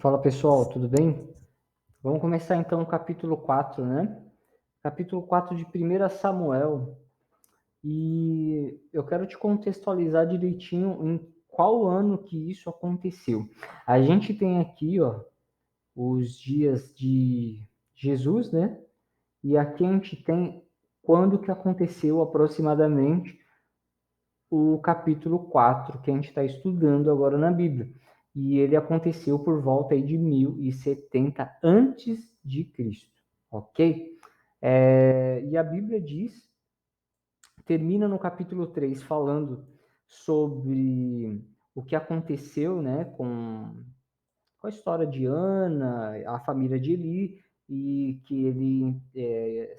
Fala pessoal, tudo bem? Vamos começar então o capítulo 4, né? Capítulo 4 de 1 Samuel. E eu quero te contextualizar direitinho em qual ano que isso aconteceu. A gente tem aqui, ó, os dias de Jesus, né? E aqui a gente tem quando que aconteceu aproximadamente o capítulo 4 que a gente está estudando agora na Bíblia. E ele aconteceu por volta aí de 1070 antes de Cristo, ok? E a Bíblia diz, termina no capítulo 3 falando sobre o que aconteceu, né, com a história de Ana, a família de Eli, e que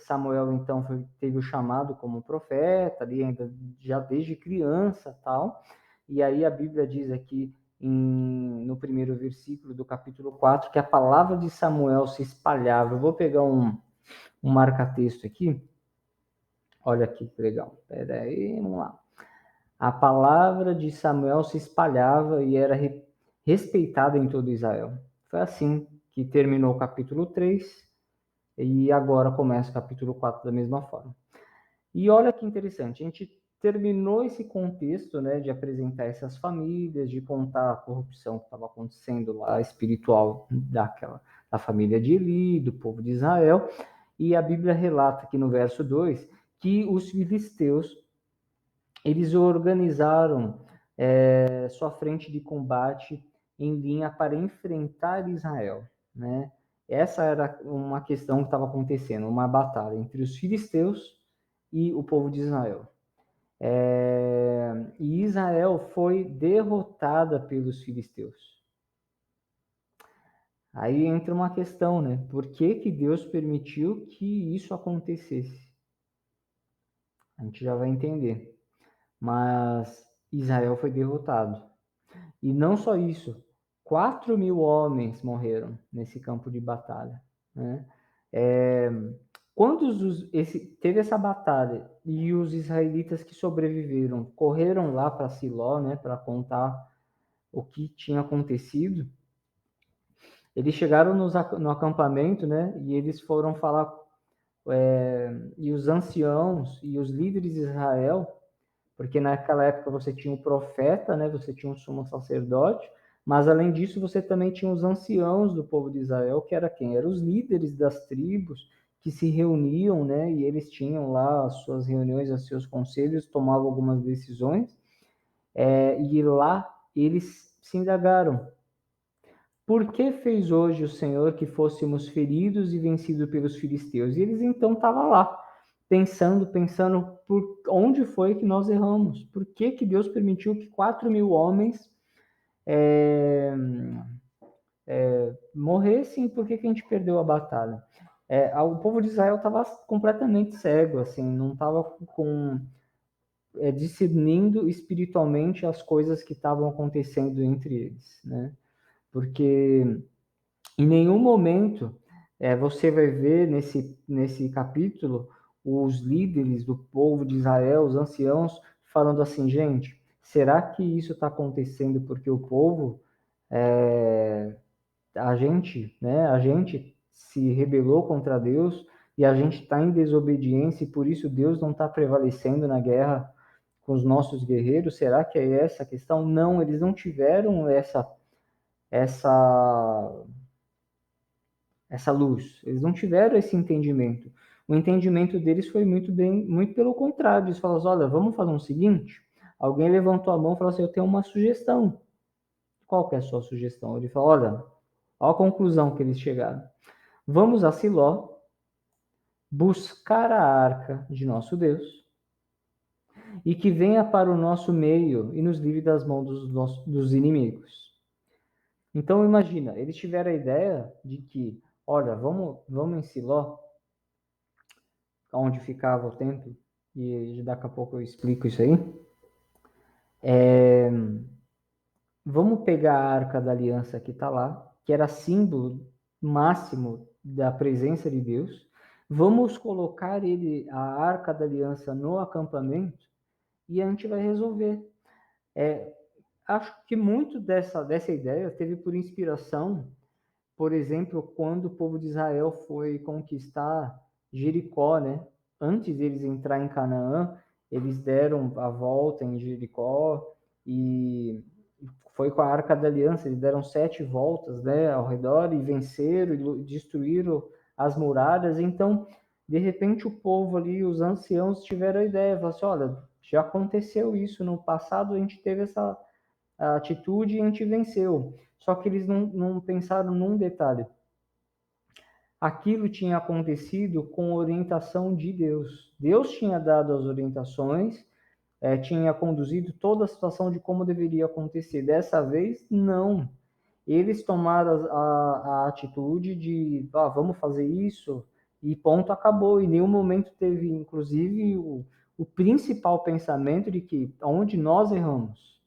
Samuel então teve o chamado como profeta, ali ainda já desde criança, tal. E aí a Bíblia diz aqui no primeiro versículo do capítulo 4 que a palavra de Samuel se espalhava. Eu vou pegar um marca-texto aqui. Olha aqui que legal. Pera aí, vamos lá. A palavra de Samuel se espalhava e era respeitada em todo Israel. Foi assim que terminou o capítulo 3 e agora começa o capítulo 4 da mesma forma. E olha que interessante, a gente terminou esse contexto, né, de apresentar essas famílias, de contar a corrupção que estava acontecendo lá, espiritual da família de Eli, do povo de Israel, e a Bíblia relata aqui no verso 2 que os filisteus eles organizaram sua frente de combate em linha para enfrentar Israel, né? Essa era uma questão que estava acontecendo, uma batalha entre os filisteus e o povo de Israel. E Israel foi derrotada pelos filisteus. Aí entra uma questão, né? Por que que Deus permitiu que isso acontecesse? A gente já vai entender. Mas Israel foi derrotado. E não só isso, 4.000 homens morreram nesse campo de batalha, né? É, teve essa batalha e os israelitas que sobreviveram correram lá para Siló, né, para contar o que tinha acontecido. Eles chegaram no acampamento, né, e eles foram falar, e os anciãos e os líderes de Israel, porque naquela época você tinha o profeta, né, você tinha o sumo sacerdote, mas além disso você também tinha os anciãos do povo de Israel, que era quem? Eram os líderes das tribos que se reuniam, né, e eles tinham lá as suas reuniões, os seus conselhos, tomavam algumas decisões, e lá eles se indagaram. Por que fez hoje o Senhor que fôssemos feridos e vencidos pelos filisteus? E eles então estavam lá, pensando por onde foi que nós erramos. Por que que Deus permitiu que 4.000 homens morressem? Por que que a gente perdeu a batalha? O povo de Israel estava completamente cego, assim, não estava discernindo espiritualmente as coisas que estavam acontecendo entre eles, né? Porque em nenhum momento você vai ver nesse capítulo os líderes do povo de Israel, os anciãos, falando assim, gente, será que isso está acontecendo porque o povo, a gente se rebelou contra Deus e a gente está em desobediência e por isso Deus não está prevalecendo na guerra com os nossos guerreiros? Será que é essa a questão? Não, eles não tiveram essa essa luz. Eles não tiveram esse entendimento. O entendimento deles foi muito pelo contrário. Eles falaram: olha, vamos fazer o seguinte. Alguém levantou a mão e falou assim: eu tenho uma sugestão. Qual que é a sua sugestão? Ele falou: olha, a conclusão que eles chegaram. Vamos a Siló buscar a arca de nosso Deus e que venha para o nosso meio e nos livre das mãos dos inimigos. Então imagina, eles tiveram a ideia de que, olha, vamos em Siló, onde ficava o templo, e daqui a pouco eu explico isso aí. Vamos pegar a Arca da Aliança que está lá, que era símbolo máximo da presença de Deus. Vamos colocar a Arca da Aliança no acampamento e a gente vai resolver. Acho que muito dessa ideia teve por inspiração por exemplo, quando o povo de Israel foi conquistar Jericó, né? Antes deles entrar em Canaã, eles deram a volta em Jericó e foi com a Arca da Aliança, eles deram 7 voltas, né, ao redor e venceram e destruíram as muralhas. Então, de repente, o povo ali, os anciãos, tiveram a ideia, falaram assim, olha, já aconteceu isso no passado, a gente teve essa atitude e a gente venceu. Só que eles não pensaram num detalhe. Aquilo tinha acontecido com orientação de Deus. Deus tinha dado as orientações, tinha conduzido toda a situação de como deveria acontecer. Dessa vez, não. Eles tomaram a atitude de, vamos fazer isso, e ponto, acabou. Em nenhum momento teve, inclusive, o principal pensamento de que onde nós erramos.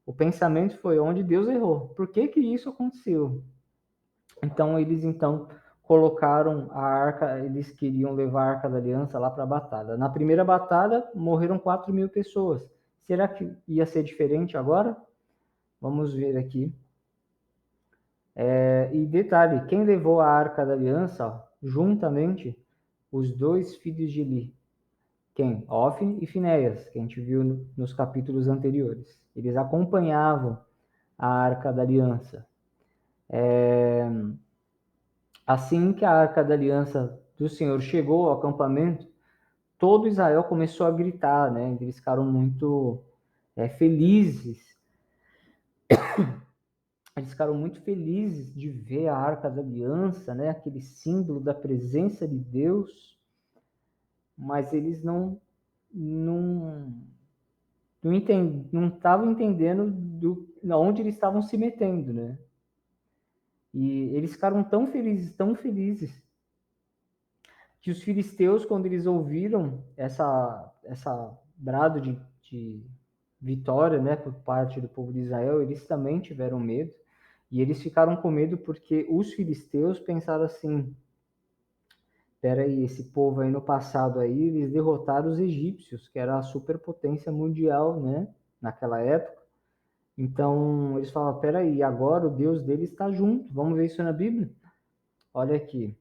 O pensamento foi onde Deus errou. Por que que isso aconteceu? Então, eles colocaram a arca, eles queriam levar a Arca da Aliança lá para a batalha. Na primeira batalha, morreram 4.000 pessoas. Será que ia ser diferente agora? Vamos ver aqui. E detalhe, quem levou a Arca da Aliança, juntamente, os 2 filhos de Eli. Quem? Ofni e Finéias, que a gente viu nos capítulos anteriores. Eles acompanhavam a Arca da Aliança. Assim que a Arca da Aliança do Senhor chegou ao acampamento, todo Israel começou a gritar, né? Eles ficaram muito felizes. Eles ficaram muito felizes de ver a Arca da Aliança, né? Aquele símbolo da presença de Deus. Mas eles não estavam entendendo onde eles estavam se metendo, né? E eles ficaram tão felizes, que os filisteus, quando eles ouviram essa brado de vitória, né, por parte do povo de Israel, eles também tiveram medo. E eles ficaram com medo porque os filisteus pensaram assim: peraí, esse povo aí no passado aí, eles derrotaram os egípcios, que era a superpotência mundial, né, naquela época. Então, eles falaram, peraí, agora o Deus deles está junto. Vamos ver isso na Bíblia? Olha aqui.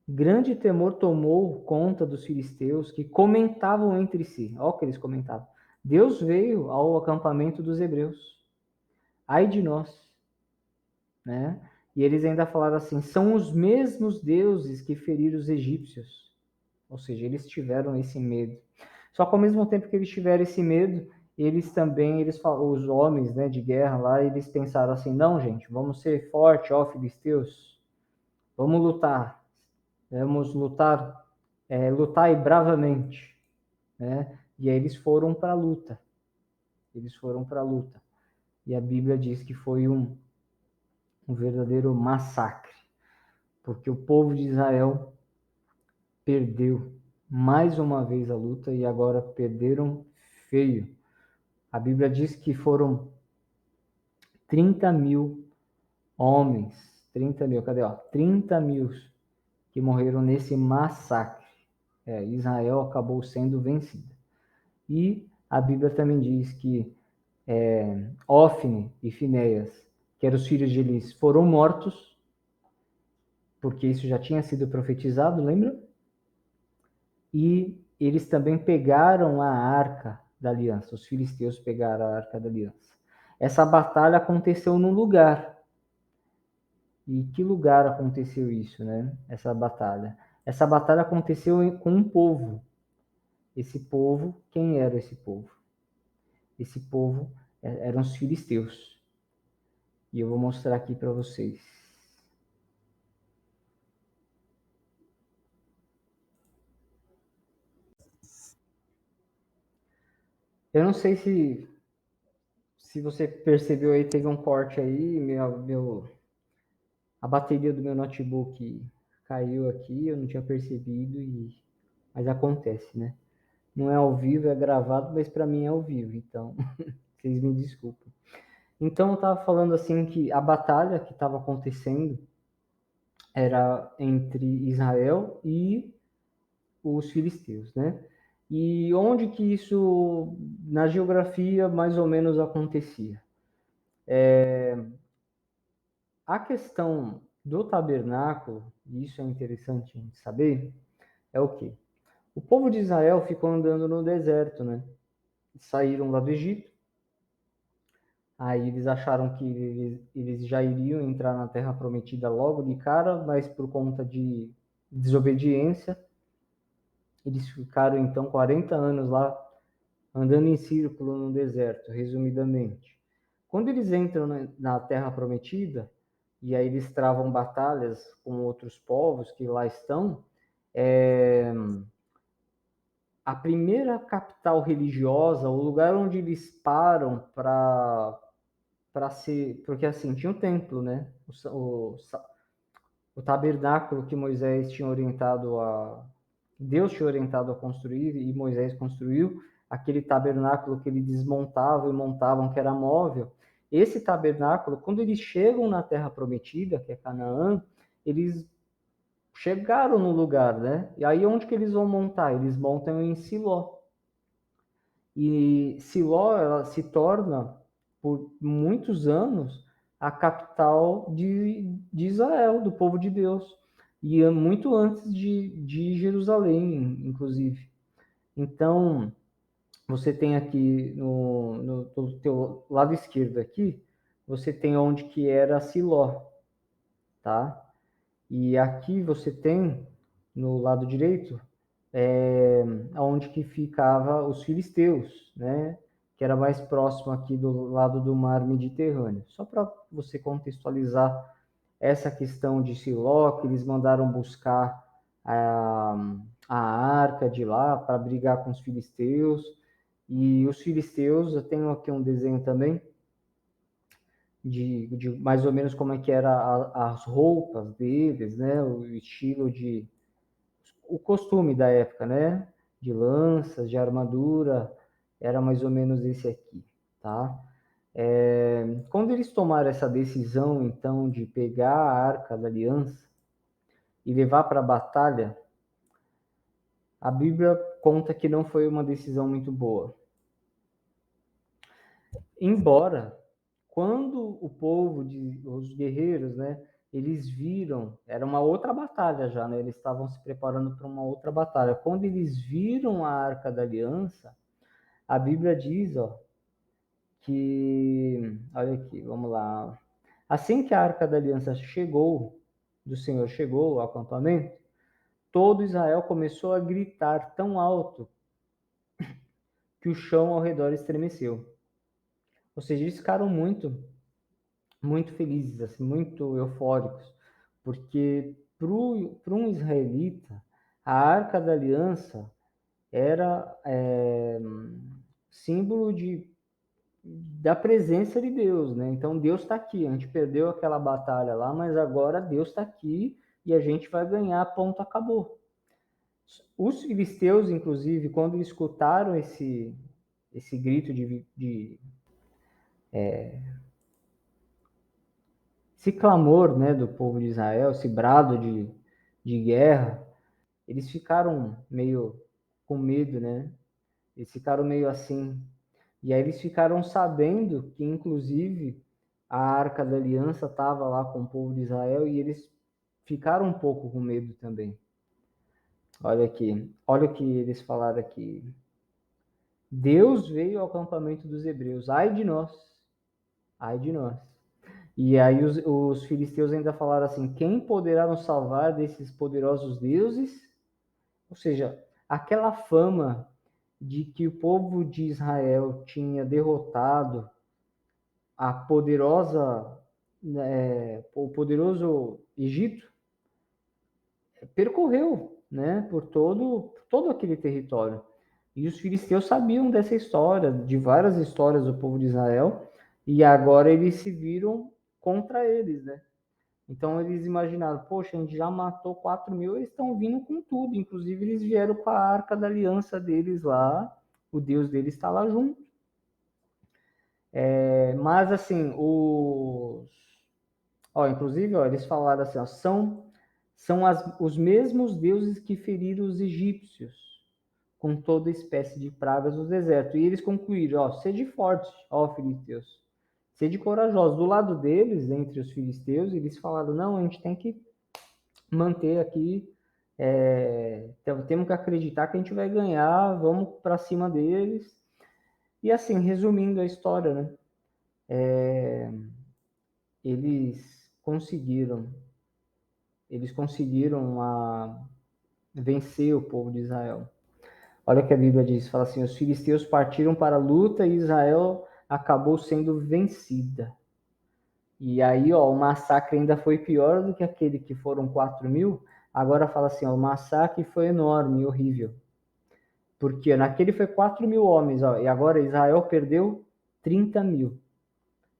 Grande temor tomou conta dos filisteus, que comentavam entre si. Olha o que eles comentavam. Deus veio ao acampamento dos hebreus. Ai de nós, né? E eles ainda falaram assim, são os mesmos deuses que feriram os egípcios. Ou seja, eles tiveram esse medo. Só que ao mesmo tempo que eles tiveram esse medo, eles também, os homens, né, de guerra lá, eles pensaram assim, não, gente, vamos ser fortes, ó, filisteus. Vamos lutar. Vamos lutar, lutar e bravamente, né? E aí eles foram para a luta. Eles foram para a luta. E a Bíblia diz que foi um verdadeiro massacre, porque o povo de Israel perdeu mais uma vez a luta e agora perderam feio. A Bíblia diz que foram 30.000 homens, 30.000, cadê? 30.000 que morreram nesse massacre. Israel acabou sendo vencida. E a Bíblia também diz que Ofni e Finéias, que eram os filhos de Elis, foram mortos, porque isso já tinha sido profetizado, lembra? E eles também pegaram a arca da aliança, os filisteus pegaram a arca da aliança. Essa batalha aconteceu num lugar. E que lugar aconteceu isso, né? Essa batalha. Essa batalha aconteceu com um povo. Esse povo, quem era esse povo? Esse povo eram os filisteus. E eu vou mostrar aqui para vocês. Eu não sei se você percebeu aí, teve um corte aí, a bateria do meu notebook caiu aqui, eu não tinha percebido, mas acontece, né? Não é ao vivo, é gravado, mas para mim é ao vivo, então vocês me desculpem. Então eu estava falando assim que a batalha que estava acontecendo era entre Israel e os filisteus, né? E onde que isso, na geografia, mais ou menos acontecia? A questão do tabernáculo, e isso é interessante a gente saber, é o quê? O povo de Israel ficou andando no deserto, né? Saíram lá do Egito, aí eles acharam que eles já iriam entrar na Terra Prometida logo de cara, mas por conta de desobediência, eles ficaram então 40 anos lá andando em círculo no deserto, resumidamente. Quando eles entram na Terra Prometida, e aí eles travam batalhas com outros povos que lá estão, é, a primeira capital religiosa, o lugar onde eles param para ser, porque assim tinha um templo, né? O tabernáculo que Moisés tinha orientado Deus tinha orientado a construir e Moisés construiu, aquele tabernáculo que ele desmontava e montavam, que era móvel. Esse tabernáculo, quando eles chegam na Terra Prometida, que é Canaã, eles chegaram no lugar, né? E aí onde que eles vão montar? Eles montam em Siló. E Siló, ela se torna, por muitos anos, a capital de Israel, do povo de Deus. E muito antes de Jerusalém, inclusive. Então, você tem aqui no teu lado esquerdo aqui, você tem onde que era Siló, tá? E aqui você tem, no lado direito, onde que ficava os filisteus, né? Que era mais próximo aqui do lado do mar Mediterrâneo. Só para você contextualizar essa questão de Siló, que eles mandaram buscar a arca de lá para brigar com os filisteus. E os filisteus, eu tenho aqui um desenho também de mais ou menos como é que era as roupas deles, né? O estilo o costume da época, né? De lanças, de armadura, era mais ou menos esse aqui, tá? Quando eles tomaram essa decisão, então, de pegar a Arca da Aliança e levar para a batalha, a Bíblia conta que não foi uma decisão muito boa. Embora, quando o povo, os guerreiros, né, eles viram, era uma outra batalha já, né? Eles estavam se preparando para uma outra batalha. Quando eles viram a Arca da Aliança, a Bíblia diz, ó, que, olha aqui, vamos lá. Assim que a Arca da Aliança chegou, do Senhor chegou ao acampamento, todo Israel começou a gritar tão alto que o chão ao redor estremeceu. Ou seja, eles ficaram muito felizes, assim, muito eufóricos, porque para um israelita, a Arca da Aliança era símbolo da presença de Deus, né? Então Deus está aqui. A gente perdeu aquela batalha lá, mas agora Deus está aqui e a gente vai ganhar. Ponto, acabou. Os filisteus, inclusive, quando escutaram esse grito esse clamor, né, do povo de Israel, esse brado de guerra, eles ficaram meio com medo, né? Eles ficaram meio assim. E aí eles ficaram sabendo que, inclusive, a Arca da Aliança estava lá com o povo de Israel e eles ficaram um pouco com medo também. Olha aqui, olha o que eles falaram aqui. Deus veio ao acampamento dos hebreus. Ai de nós, ai de nós. E aí os filisteus ainda falaram assim: quem poderá nos salvar desses poderosos deuses? Ou seja, aquela fama de que o povo de Israel tinha derrotado a poderosa, o poderoso Egito, percorreu, né, por todo aquele território. E os filisteus sabiam dessa história, de várias histórias do povo de Israel, e agora eles se viram contra eles, né? Então eles imaginaram, poxa, a gente já matou 4.000, eles estão vindo com tudo. Inclusive eles vieram com a arca da aliança deles lá, o Deus deles está lá junto. Mas assim, inclusive, eles falaram assim, ó, são os mesmos deuses que feriram os egípcios com toda espécie de pragas no deserto. E eles concluíram, ó, sede forte, ó, filisteus, sede corajosos. Do lado deles, entre os filisteus, eles falaram, não, a gente tem que manter aqui, temos que acreditar que a gente vai ganhar, vamos para cima deles. E assim, resumindo a história, né? Eles conseguiram, vencer o povo de Israel. Olha o que a Bíblia diz, fala assim, os filisteus partiram para a luta e Israel acabou sendo vencida. E aí, ó, o massacre ainda foi pior do que aquele que foram 4.000. Agora fala assim, ó, o massacre foi enorme, horrível. Porque naquele foi 4.000 homens, ó, e agora Israel perdeu 30.000.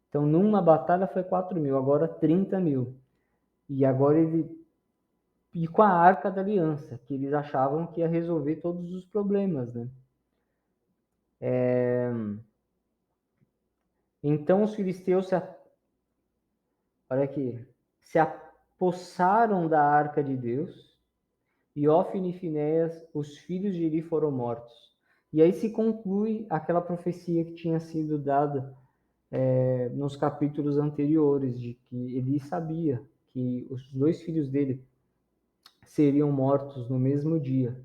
Então, numa batalha foi 4.000, agora 30.000. E agora e com a Arca da Aliança, que eles achavam que ia resolver todos os problemas, né? Então os filisteus olha aqui, se apossaram da Arca de Deus, e Ofni e Finéias, os filhos de Eli, foram mortos. E aí se conclui aquela profecia que tinha sido dada nos capítulos anteriores, de que Eli sabia que os dois filhos dele seriam mortos no mesmo dia.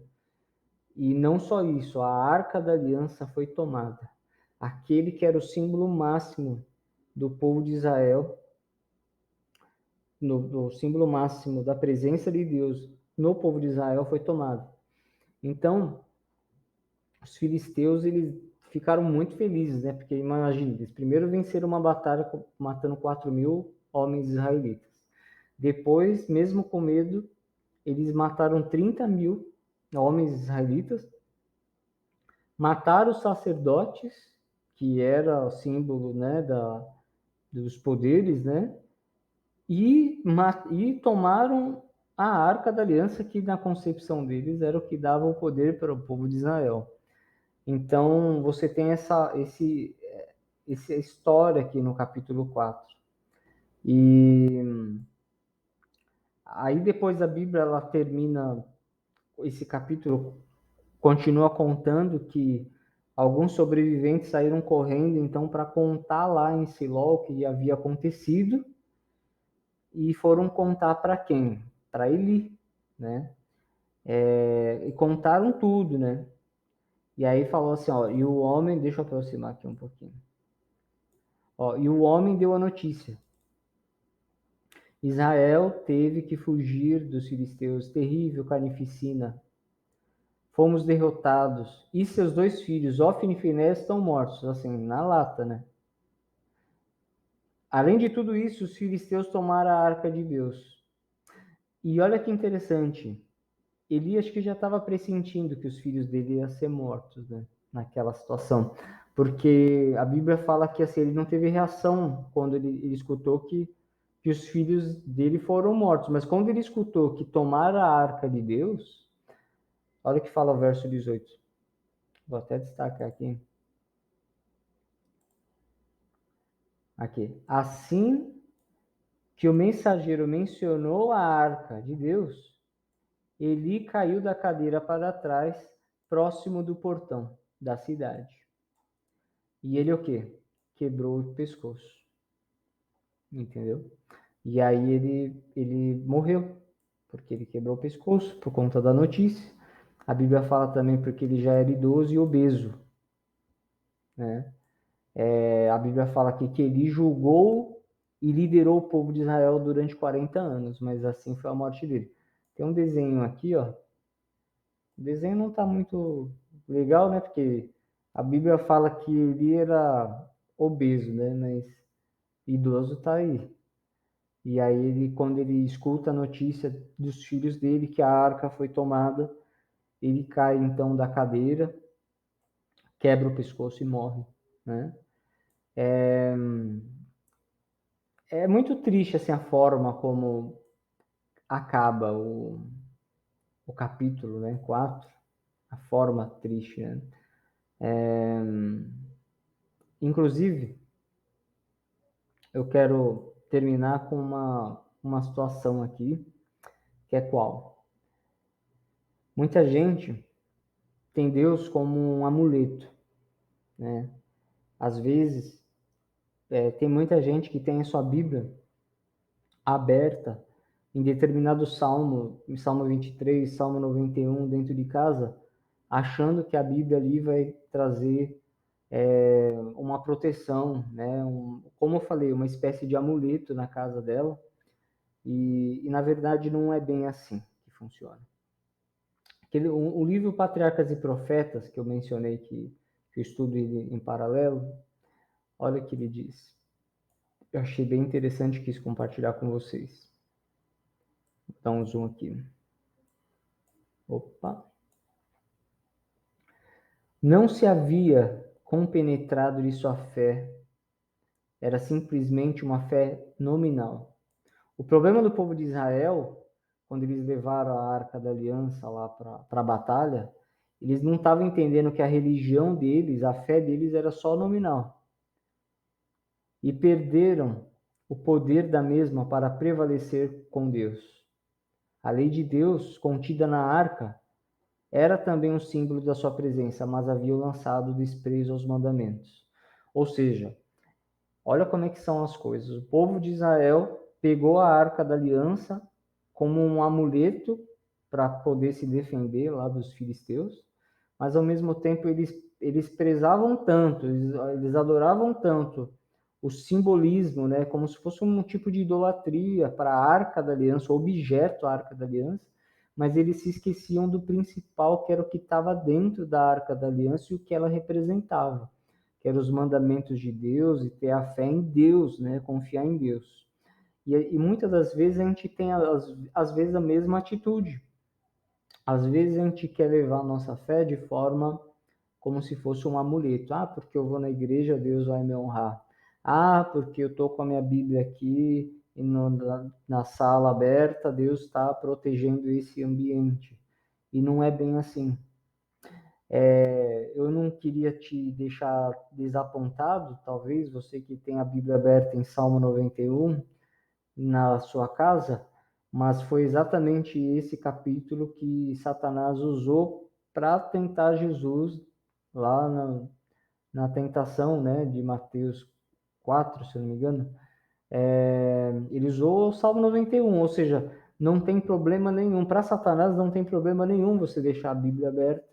E não só isso, a Arca da Aliança foi tomada. Aquele que era o símbolo máximo do povo de Israel, no símbolo máximo da presença de Deus no povo de Israel, foi tomado. Então, os filisteus, eles ficaram muito felizes, né? Porque imagina, eles primeiro venceram uma batalha matando 4.000 homens israelitas. Depois, mesmo com medo, eles mataram 30.000 homens israelitas, mataram os sacerdotes, que era o símbolo, né, dos poderes, né? E tomaram a Arca da Aliança, que na concepção deles era o que dava o poder para o povo de Israel. Então, você tem essa história aqui no capítulo 4. E aí depois a Bíblia ela termina, esse capítulo continua contando que alguns sobreviventes saíram correndo então para contar lá em Siló o que havia acontecido, e foram contar para quem? Para Eli, né? E contaram tudo, né? E aí falou assim, ó, e o homem, deixa eu aproximar aqui um pouquinho. Ó, e o homem deu a notícia. Israel teve que fugir dos filisteus, terrível carnificina. Fomos derrotados. E seus dois filhos, Ofni e Finéias, estão mortos, assim, na lata, né? Além de tudo isso, os filisteus tomaram a arca de Deus. E olha que interessante, Eli acho que já estava pressentindo que os filhos dele iam ser mortos, né? Naquela situação. Porque a Bíblia fala que assim, ele não teve reação quando ele escutou que os filhos dele foram mortos. Mas quando ele escutou que tomaram a arca de Deus, olha o que fala o verso 18. Vou até destacar aqui. Aqui. Assim que o mensageiro mencionou a arca de Deus, Eli caiu da cadeira para trás, próximo do portão da cidade. E ele o quê? Quebrou o pescoço. Entendeu? E aí ele morreu, porque ele quebrou o pescoço por conta da notícia. A Bíblia fala também porque ele já era idoso e obeso, né? A Bíblia fala aqui que ele julgou e liderou o povo de Israel durante 40 anos, mas assim foi a morte dele. Tem um desenho aqui, ó. O desenho não está muito legal, né? Porque a Bíblia fala que ele era obeso, né? Mas idoso está aí. E aí quando ele escuta a notícia dos filhos dele que a arca foi tomada, ele cai então da cadeira, quebra o pescoço e morre, né? É muito triste assim a forma como acaba o capítulo, né? 4, a forma triste, né? Inclusive, eu quero terminar com uma situação aqui, que é qual? Muita gente tem Deus como um amuleto, né? Às vezes, tem muita gente que tem a sua Bíblia aberta em determinado salmo, em Salmo 23, Salmo 91, dentro de casa, achando que a Bíblia ali vai trazer uma proteção, né? Como eu falei, uma espécie de amuleto na casa dela, e na verdade não é bem assim que funciona. O livro Patriarcas e Profetas, que eu mencionei que eu estudo ele em paralelo, olha o que ele diz. Eu achei bem interessante e quis compartilhar com vocês. Vou dar um zoom aqui. Opa! Não se havia compenetrado de sua fé, era simplesmente uma fé nominal. O problema do povo de Israel, quando eles levaram a Arca da Aliança lá para a batalha, eles não estavam entendendo que a religião deles, a fé deles era só nominal. E perderam o poder da mesma para prevalecer com Deus. A lei de Deus, contida na arca, era também um símbolo da sua presença, mas havia lançado desprezo aos mandamentos. Ou seja, olha como é que são as coisas. O povo de Israel pegou a Arca da Aliança como um amuleto para poder se defender lá dos filisteus, mas ao mesmo tempo eles prezavam tanto, eles adoravam tanto o simbolismo, né, como se fosse um tipo de idolatria para a Arca da Aliança, o objeto a Arca da Aliança, mas eles se esqueciam do principal, que era o que estava dentro da Arca da Aliança e o que ela representava, que eram os mandamentos de Deus e ter a fé em Deus, né, confiar em Deus. E muitas das vezes a gente tem, às vezes, a mesma atitude. Às vezes a gente quer levar a nossa fé de forma como se fosse um amuleto. Ah, porque eu vou na igreja, Deus vai me honrar. Ah, porque eu estou com a minha Bíblia aqui e na sala aberta, Deus está protegendo esse ambiente. E não é bem assim. Eu não queria te deixar desapontado, talvez, você que tem a Bíblia aberta em Salmo 91 na sua casa, mas foi exatamente esse capítulo que Satanás usou para tentar Jesus lá na tentação, né, de Mateus 4, se eu não me engano. Ele usou o Salmo 91, ou seja, não tem problema nenhum. Para Satanás não tem problema nenhum você deixar a Bíblia aberta,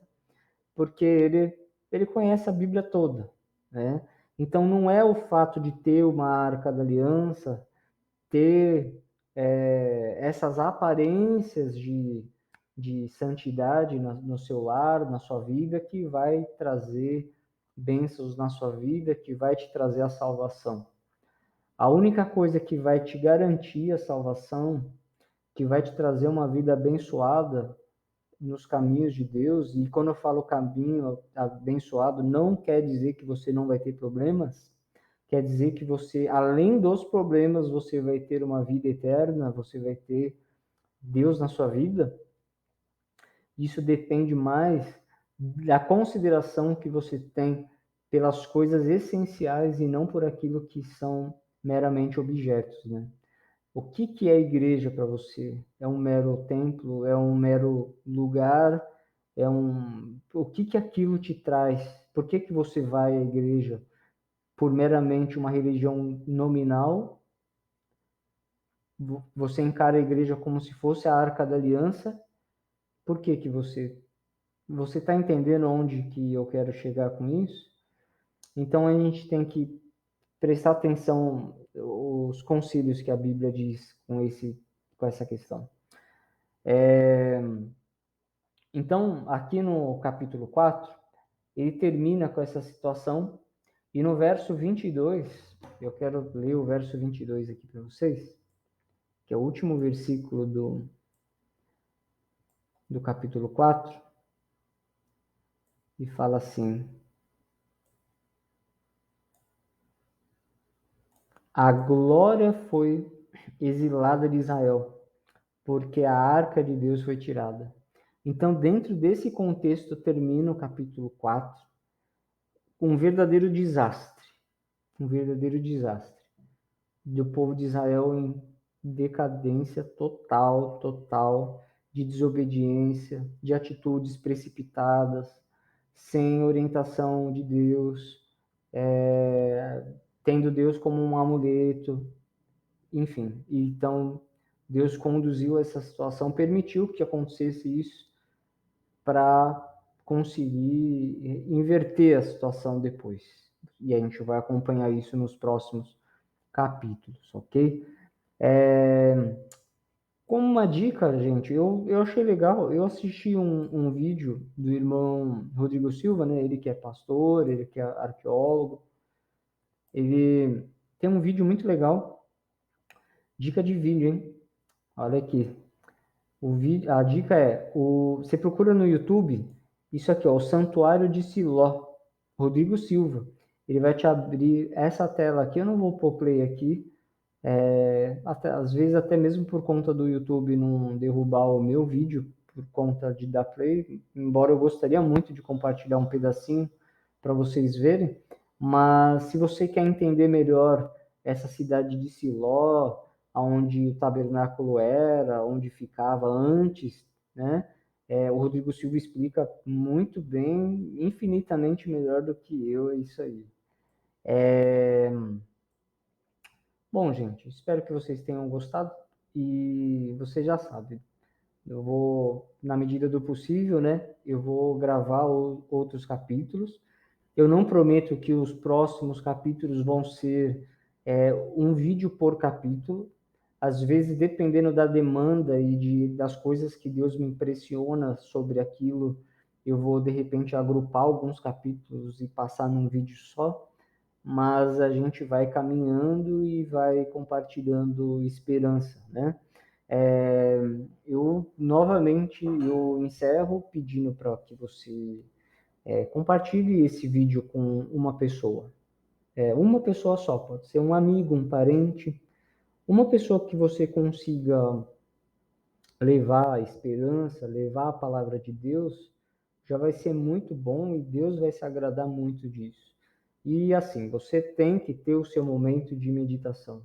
porque ele conhece a Bíblia toda, né? Então não é o fato de ter uma Arca da Aliança, ter essas aparências de santidade no seu lar, na sua vida, que vai trazer bênçãos na sua vida, que vai te trazer a salvação. A única coisa que vai te garantir a salvação, que vai te trazer uma vida abençoada nos caminhos de Deus, e quando eu falo caminho abençoado, não quer dizer que você não vai ter problemas, quer dizer que você, além dos problemas, você vai ter uma vida eterna, você vai ter Deus na sua vida. Isso depende mais da consideração que você tem pelas coisas essenciais e não por aquilo que são meramente objetos, né? O que é a igreja para você? É um mero templo? É um mero lugar? O que aquilo te traz? Por que você vai à igreja? Por meramente uma religião nominal? Você encara a igreja como se fosse a Arca da Aliança? Por que você está entendendo onde que eu quero chegar com isso? Então a gente tem que prestar atenção os concílios que a Bíblia diz com essa questão. Então, aqui no capítulo 4, ele termina com essa situação, e no verso 22, eu quero ler o verso 22 aqui para vocês, que é o último versículo do capítulo 4, e fala assim: a glória foi exilada de Israel, porque a arca de Deus foi tirada. Então, dentro desse contexto, termina o capítulo 4, com um verdadeiro desastre do povo de Israel em decadência total, total, de desobediência, de atitudes precipitadas, sem orientação de Deus, tendo Deus como um amuleto, enfim. Então, Deus conduziu essa situação, permitiu que acontecesse isso para conseguir inverter a situação depois. E a gente vai acompanhar isso nos próximos capítulos, ok? Como uma dica, gente, eu achei legal, eu assisti um vídeo do irmão Rodrigo Silva, né? Ele que é pastor, ele que é arqueólogo, ele tem um vídeo muito legal, dica de vídeo, hein? Olha aqui. A dica é, você procura no YouTube, isso aqui, ó, o Santuário de Siló, Rodrigo Silva. Ele vai te abrir essa tela aqui, eu não vou pôr play aqui, às vezes até mesmo por conta do YouTube não derrubar o meu vídeo, por conta de dar play, embora eu gostaria muito de compartilhar um pedacinho para vocês verem, mas se você quer entender melhor essa cidade de Siló, onde o tabernáculo era, onde ficava antes, né? O Rodrigo Silva explica muito bem, infinitamente melhor do que eu, é isso aí. Bom, gente, espero que vocês tenham gostado e você já sabe, eu vou, na medida do possível, né? Eu vou gravar outros capítulos. Eu não prometo que os próximos capítulos vão ser um vídeo por capítulo. Às vezes, dependendo da demanda e das coisas que Deus me impressiona sobre aquilo, eu vou, de repente, agrupar alguns capítulos e passar num vídeo só. Mas a gente vai caminhando e vai compartilhando esperança, né? É, novamente, eu encerro pedindo para que você compartilhe esse vídeo com uma pessoa só, pode ser um amigo, um parente, uma pessoa que você consiga levar a esperança, levar a palavra de Deus, já vai ser muito bom e Deus vai se agradar muito disso. E assim, você tem que ter o seu momento de meditação.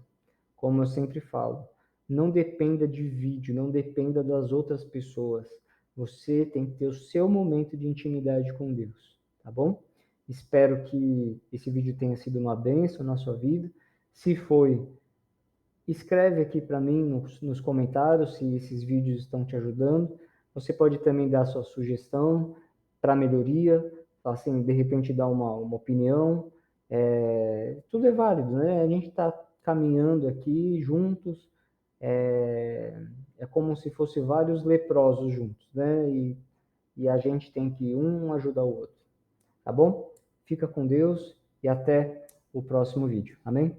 Como eu sempre falo, não dependa de vídeo, não dependa das outras pessoas. Você tem que ter o seu momento de intimidade com Deus, tá bom? Espero que esse vídeo tenha sido uma bênção na sua vida. Se foi, escreve aqui para mim nos comentários se esses vídeos estão te ajudando. Você pode também dar sua sugestão para melhoria, assim, de repente dar uma opinião. Tudo é válido, né? A gente está caminhando aqui juntos, é como se fosse vários leprosos juntos, né? E a gente tem que um ajudar o outro, tá bom? Fica com Deus e até o próximo vídeo. Amém?